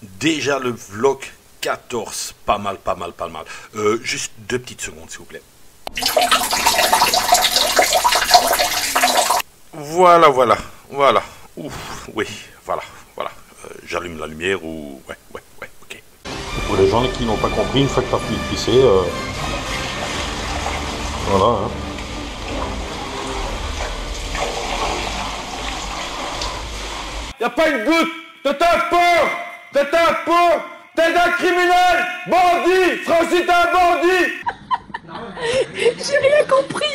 Déjà le vlog 14, pas mal, pas mal, pas mal. Juste 2 petites secondes s'il vous plaît. Voilà, voilà, voilà. Ouf, oui, voilà, voilà. J'allume la lumière ou... Ouais, ok. Pour les gens qui n'ont pas compris, une fois que tu as fini de pisser, voilà. Hein. Y a pas une goutte de ta peur, t'es un criminel, bandit, Francis, t'es un bandit. J'ai rien compris.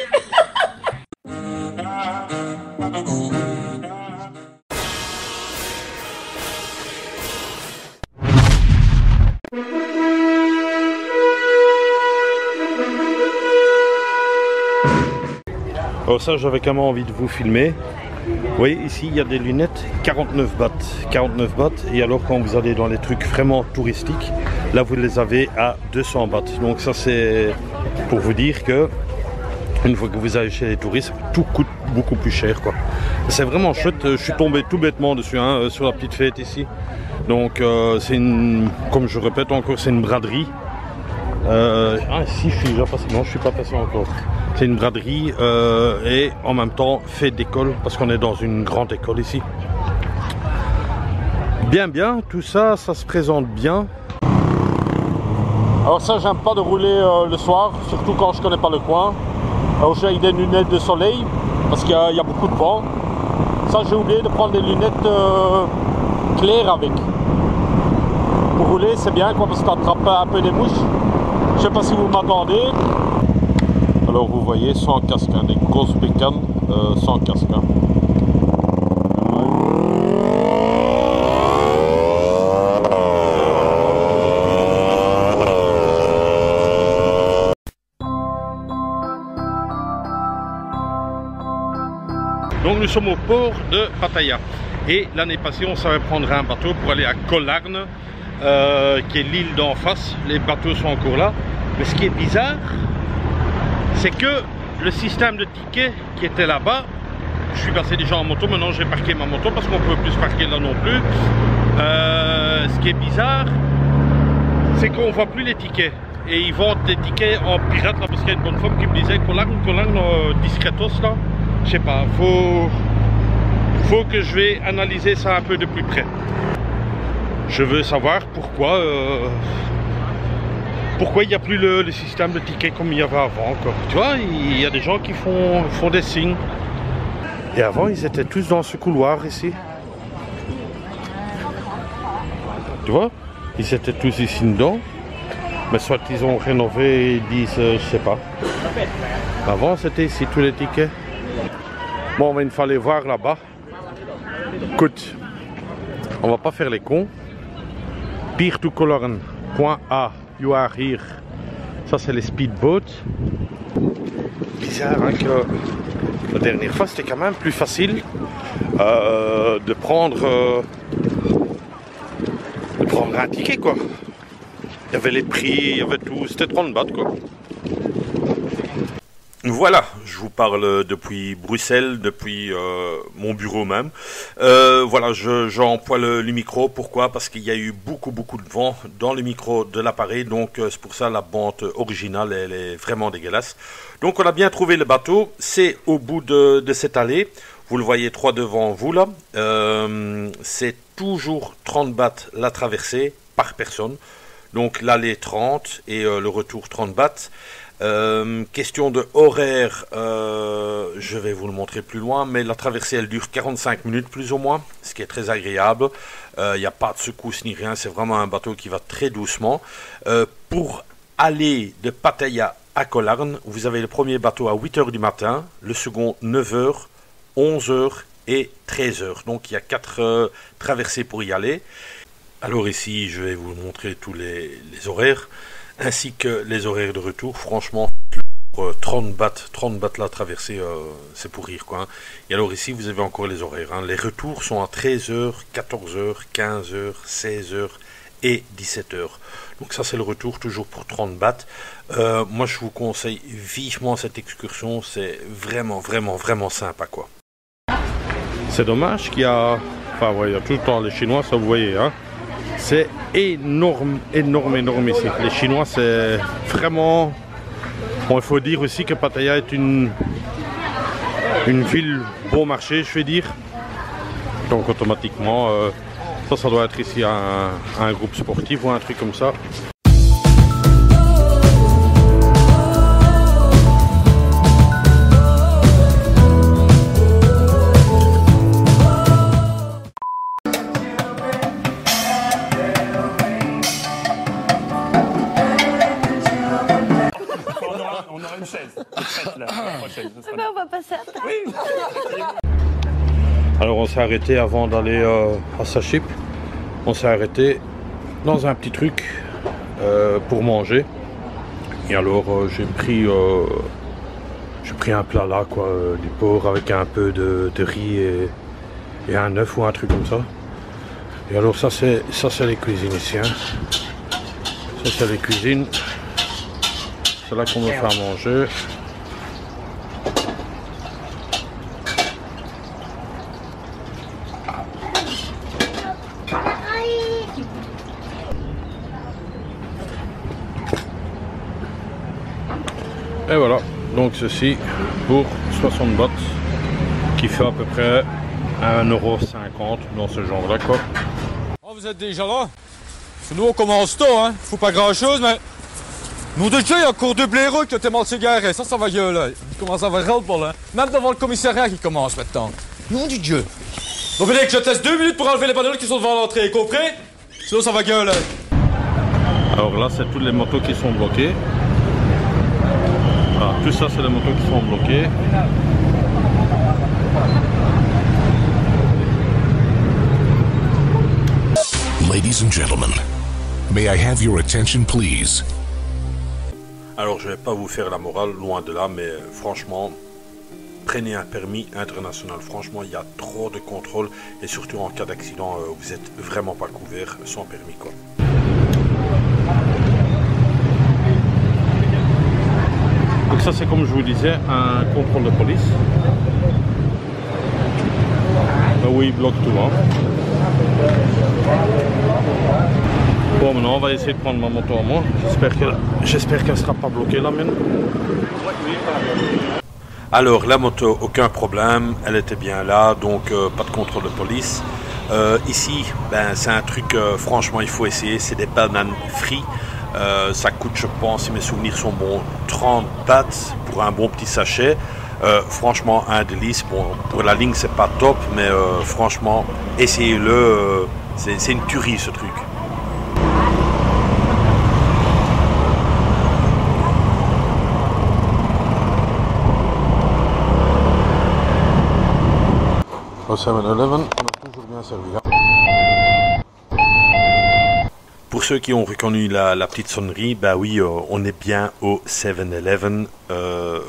Alors ça, j'avais quand même envie de vous filmer. Vous voyez, ici, il y a des lunettes 49 bahts. 49 bahts. Et alors, quand vous allez dans les trucs vraiment touristiques, là, vous les avez à 200 bahts. Donc ça, c'est pour vous dire que une fois que vous allez chez les touristes, tout coûte beaucoup plus cher, quoi. C'est vraiment chouette. Je suis tombé tout bêtement dessus, hein, sur la petite fête ici. Donc, c'est une... Comme je répète encore, c'est une braderie. Ah, si, je suis déjà passé. Non, je suis pas passé encore. C'est une braderie et en même temps fête d'école parce qu'on est dans une grande école ici. Bien, tout ça, ça se présente bien. Alors ça, j'aime pas de rouler le soir, surtout quand je connais pas le coin. Alors j'ai des lunettes de soleil parce qu'il y a beaucoup de vent. Ça, j'ai oublié de prendre des lunettes claires avec. Pour rouler, c'est bien quoi parce que t'attrapes un peu des mouches. Je sais pas si vous m'entendez. Alors vous voyez, sans casque, hein, des grosses bécanes sans casque. Hein. Donc nous sommes au port de Pattaya. Et l'année passée, on savait prendre un bateau pour aller à Koh Larn, qui est l'île d'en face. Les bateaux sont encore là. Mais ce qui est bizarre, c'est que le système de tickets qui était là-bas, je suis passé déjà en moto, maintenant j'ai parqué ma moto parce qu'on ne peut plus se parquer là non plus. Ce qui est bizarre, c'est qu'on ne voit plus les tickets. Et ils vendent des tickets en pirate là, parce qu'il y a une bonne femme qui me disait Koh Larn, discretos là. Je sais pas, faut que je vais analyser ça un peu de plus près. Je veux savoir pourquoi il n'y a plus le système de tickets comme il y avait avant, quoi. Tu vois, il y a des gens qui font des signes. Et avant, ils étaient tous dans ce couloir ici. Tu vois, ils étaient tous ici dedans. Mais soit ils ont rénové, ils disent, je sais pas. Avant, c'était ici tous les tickets. Bon, mais il fallait voir là-bas. Écoute, on va pas faire les cons. Pier to Koh Larn, point A. You are here. Ça c'est les speedboats. Bizarre hein, que la dernière fois c'était quand même plus facile de prendre un ticket quoi. Il y avait les prix, il y avait tout, c'était 30 bahts quoi. Voilà, je vous parle depuis Bruxelles, depuis mon bureau même. Voilà, j'emploie le micro. Pourquoi? Parce qu'il y a eu beaucoup de vent dans le micro de l'appareil. Donc c'est pour ça la bande originale, elle est vraiment dégueulasse. Donc on a bien trouvé le bateau. C'est au bout de cette allée. Vous le voyez 3 devant vous là. C'est toujours 30 bahts la traversée par personne. Donc l'aller 30 et le retour 30 bahts. Question de horaire, je vais vous le montrer plus loin, mais la traversée elle dure 45 minutes plus ou moins, ce qui est très agréable. Il n'y a pas de secousse ni rien, c'est vraiment un bateau qui va très doucement. Pour aller de Pattaya à Koh Larn, vous avez le premier bateau à 8 h du matin, le second 9 h, 11 h et 13 h. Donc il y a 4 traversées pour y aller. Alors ici, je vais vous montrer tous les horaires. Ainsi que les horaires de retour. Franchement, 30 bahts la traversée, c'est pour rire quoi. Hein. Et alors ici, vous avez encore les horaires. Hein. Les retours sont à 13 h, 14 h, 15 h, 16 h et 17 h. Donc ça, c'est le retour toujours pour 30 bahts. Moi, je vous conseille vivement cette excursion. C'est vraiment sympa quoi. C'est dommage qu'il y a... Enfin, ouais, il y a tout le temps les Chinois, ça vous voyez. Hein. C'est énorme, énorme, énorme ici. Les Chinois, c'est vraiment... Bon, il faut dire aussi que Pattaya est une ville bon marché, je vais dire. Donc automatiquement, ça doit être ici un groupe sportif ou un truc comme ça. On aura une chaise. La prochaine. Ben, on va passer à table. Oui. Alors on s'est arrêté avant d'aller à Saship. On s'est arrêté dans un petit truc pour manger. Et alors j'ai pris un plat là, quoi, du porc avec un peu de riz et un œuf ou un truc comme ça. Et alors ça c'est les cuisines ici. Hein. Ça c'est les cuisines. C'est là qu'on me fait à manger. Et voilà, donc ceci pour 60 bahts, qui fait à peu près 1,50 € dans ce genre là, quoi. Oh, vous êtes déjà là? Nous on commence tôt, hein. Faut pas grand chose, mais... Nous déjà, il y a encore deux blaireaux qui ont tellement de cigarettes. Ça va gueuler. Il commence à avoir ras le bol, hein. Même devant le commissariat qui commence maintenant. Nom du Dieu. Bon, venez que je te laisse 2 minutes pour enlever les banderoles qui sont devant l'entrée, compris? Sinon ça va gueuler. Alors là, c'est toutes les motos qui sont bloquées. Voilà, tout ça, c'est les motos qui sont bloquées. Ladies and gentlemen, may I have your attention please? Alors je vais pas vous faire la morale, loin de là, mais franchement, prenez un permis international. Franchement, il y a trop de contrôles et surtout en cas d'accident, vous êtes vraiment pas couvert sans permis, quoi. Donc ça, c'est comme je vous disais, un contrôle de police. Là où il bloque tout, hein. Bon, maintenant on va essayer de prendre ma moto à moi. J'espère qu'elle sera pas bloquée là maintenant. Alors la moto, aucun problème, elle était bien là, donc pas de contrôle de police. Ici, ben, c'est un truc, franchement il faut essayer, c'est des bananes frites. Ça coûte, je pense, si mes souvenirs sont bons, 30 bahts pour un bon petit sachet. Franchement, un délice. Bon, pour la ligne, c'est pas top, mais franchement, essayez-le. C'est une tuerie ce truc. Au 7-Eleven, on a toujours bien servi. Pour ceux qui ont reconnu la petite sonnerie, bah oui, on est bien au 7-Eleven.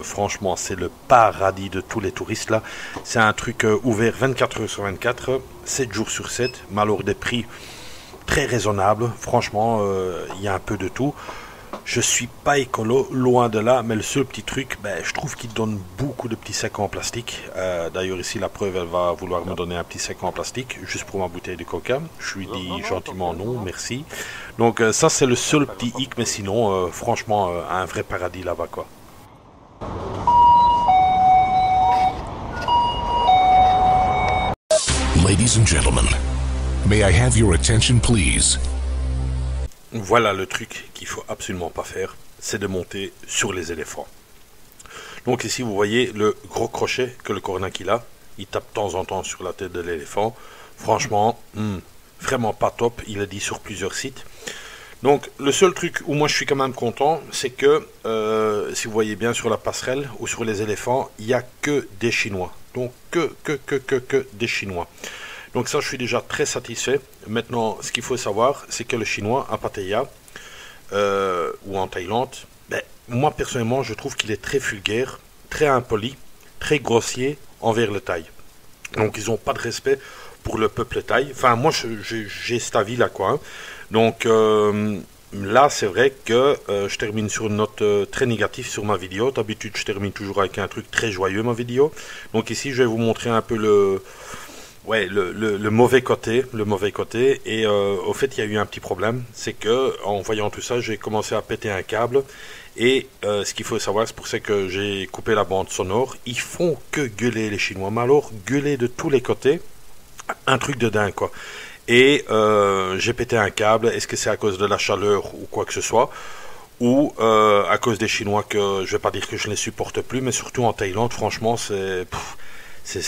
Franchement, c'est le paradis de tous les touristes là. C'est un truc ouvert 24 heures sur 24, 7 jours sur 7, mais alors des prix très raisonnables. Franchement, il y a un peu de tout. Je suis pas écolo, loin de là, mais le seul petit truc, ben, je trouve qu'il donne beaucoup de petits sacs en plastique. D'ailleurs ici, la preuve, elle va vouloir me donner un petit sac en plastique, juste pour ma bouteille de coca. Je lui dis gentiment non, merci. Donc ça, c'est le seul petit hic, mais sinon, franchement, un vrai paradis là-bas, quoi. Ladies and gentlemen, may I have your attention please? Voilà le truc qu'il faut absolument pas faire, c'est de monter sur les éléphants. Donc ici vous voyez le gros crochet que le cornac a, il tape de temps en temps sur la tête de l'éléphant. Franchement, vraiment pas top, il est dit sur plusieurs sites. Donc le seul truc où moi je suis quand même content, c'est que si vous voyez bien sur la passerelle ou sur les éléphants, il n'y a que des Chinois. Donc que des Chinois. Donc ça, je suis déjà très satisfait. Maintenant, ce qu'il faut savoir, c'est que le chinois à Pattaya ou en Thaïlande, ben, moi personnellement, je trouve qu'il est très vulgaire, très impoli, très grossier envers le Thaï. Donc ils n'ont pas de respect pour le peuple Thaï. Enfin, moi, j'ai cet avis-là, quoi. Hein. Donc là, c'est vrai que je termine sur une note très négative sur ma vidéo. D'habitude, je termine toujours avec un truc très joyeux, ma vidéo. Donc ici, je vais vous montrer un peu Ouais, le mauvais côté, et au fait il y a eu un petit problème, c'est que en voyant tout ça j'ai commencé à péter un câble, et ce qu'il faut savoir, c'est pour ça que j'ai coupé la bande sonore. Ils font que gueuler les Chinois, mais alors gueuler de tous les côtés, un truc de dingue quoi. Et j'ai pété un câble. Est-ce que c'est à cause de la chaleur ou quoi que ce soit, ou à cause des Chinois, que je vais pas dire que je les supporte plus, mais surtout en Thaïlande, franchement c'est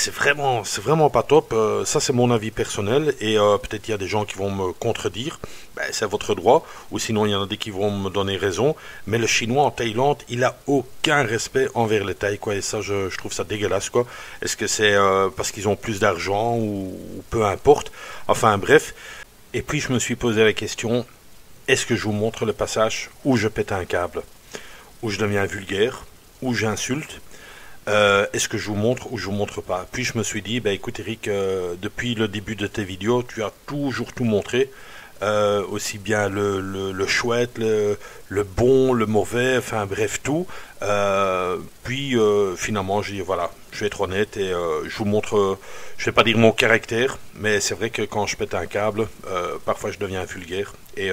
vraiment pas top. Ça c'est mon avis personnel, et peut-être il y a des gens qui vont me contredire, ben, c'est votre droit, ou sinon il y en a des qui vont me donner raison, mais le Chinois en Thaïlande, il a aucun respect envers les Thaïs quoi, et ça je trouve ça dégueulasse quoi. Est-ce que c'est parce qu'ils ont plus d'argent, ou peu importe, enfin bref. Et puis je me suis posé la question, est-ce que je vous montre le passage où je pète un câble, où je deviens vulgaire, où j'insulte? Est-ce que je vous montre ou je vous montre pas? Puis je me suis dit, bah écoute Eric, depuis le début de tes vidéos, tu as toujours tout montré, aussi bien le chouette, le bon, le mauvais, enfin bref tout. Puis finalement j'ai dit voilà, je vais être honnête, et je vous montre, je vais pas dire mon caractère, mais c'est vrai que quand je pète un câble, parfois je deviens vulgaire, et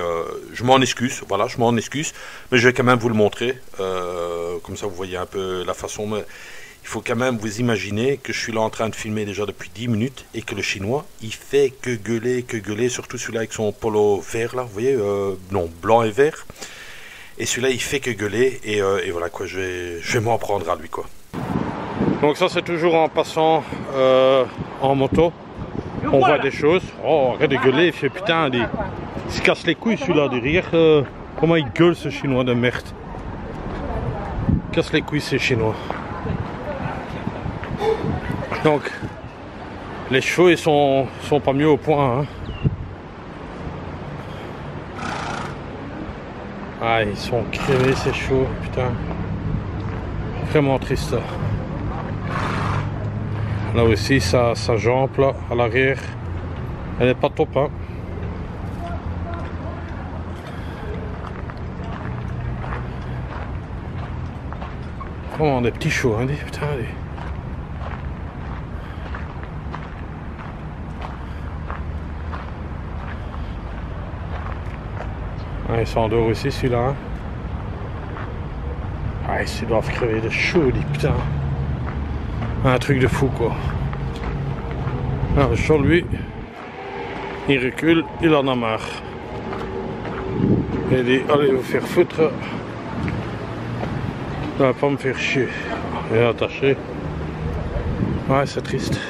je m'en excuse, voilà, je m'en excuse, mais je vais quand même vous le montrer, comme ça vous voyez un peu la façon. Mais il faut quand même vous imaginer que je suis là en train de filmer déjà depuis 10 minutes, et que le Chinois, il fait que gueuler, surtout celui-là avec son polo vert là, vous voyez, non, blanc et vert. Et celui-là, il fait que gueuler, et voilà quoi, je vais m'en prendre à lui quoi. Donc ça c'est toujours en passant en moto, on voit des choses. Oh, arrête de gueuler, il fait putain, il se casse les couilles celui-là derrière. Comment il gueule ce Chinois de merde. Il casse les couilles ces Chinois. Donc les chevaux ils sont pas mieux au point hein. Ah, ils sont crevés ces chevaux, putain. Vraiment triste. Là aussi, sa jambe là, à l'arrière, elle est pas top hein. Vraiment des petits chevaux hein, putain. Ah, ils s'endort aussi celui-là hein. Ah, ils doivent crever de chaud, putain. Un truc de fou quoi. Alors sur lui, il recule, il en a marre. Il dit allez vous faire foutre. Ça va pas me faire chier. Il est attaché. Ouais, c'est triste.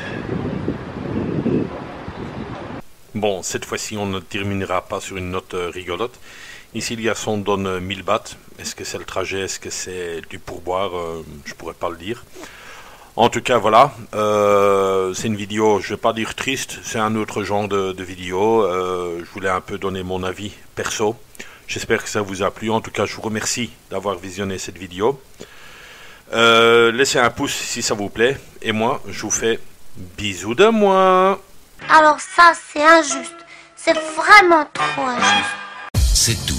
Bon, cette fois-ci on ne terminera pas sur une note rigolote. Ici le garçon donne 1000 bahts. Est-ce que c'est le trajet, est-ce que c'est du pourboire, je pourrais pas le dire. En tout cas voilà, c'est une vidéo, je vais pas dire triste, c'est un autre genre de vidéo. Je voulais un peu donner mon avis perso. J'espère que ça vous a plu. En tout cas je vous remercie d'avoir visionné cette vidéo. Laissez un pouce si ça vous plaît, et moi je vous fais bisous de moi. Alors ça c'est injuste, c'est vraiment trop injuste. C'est tout.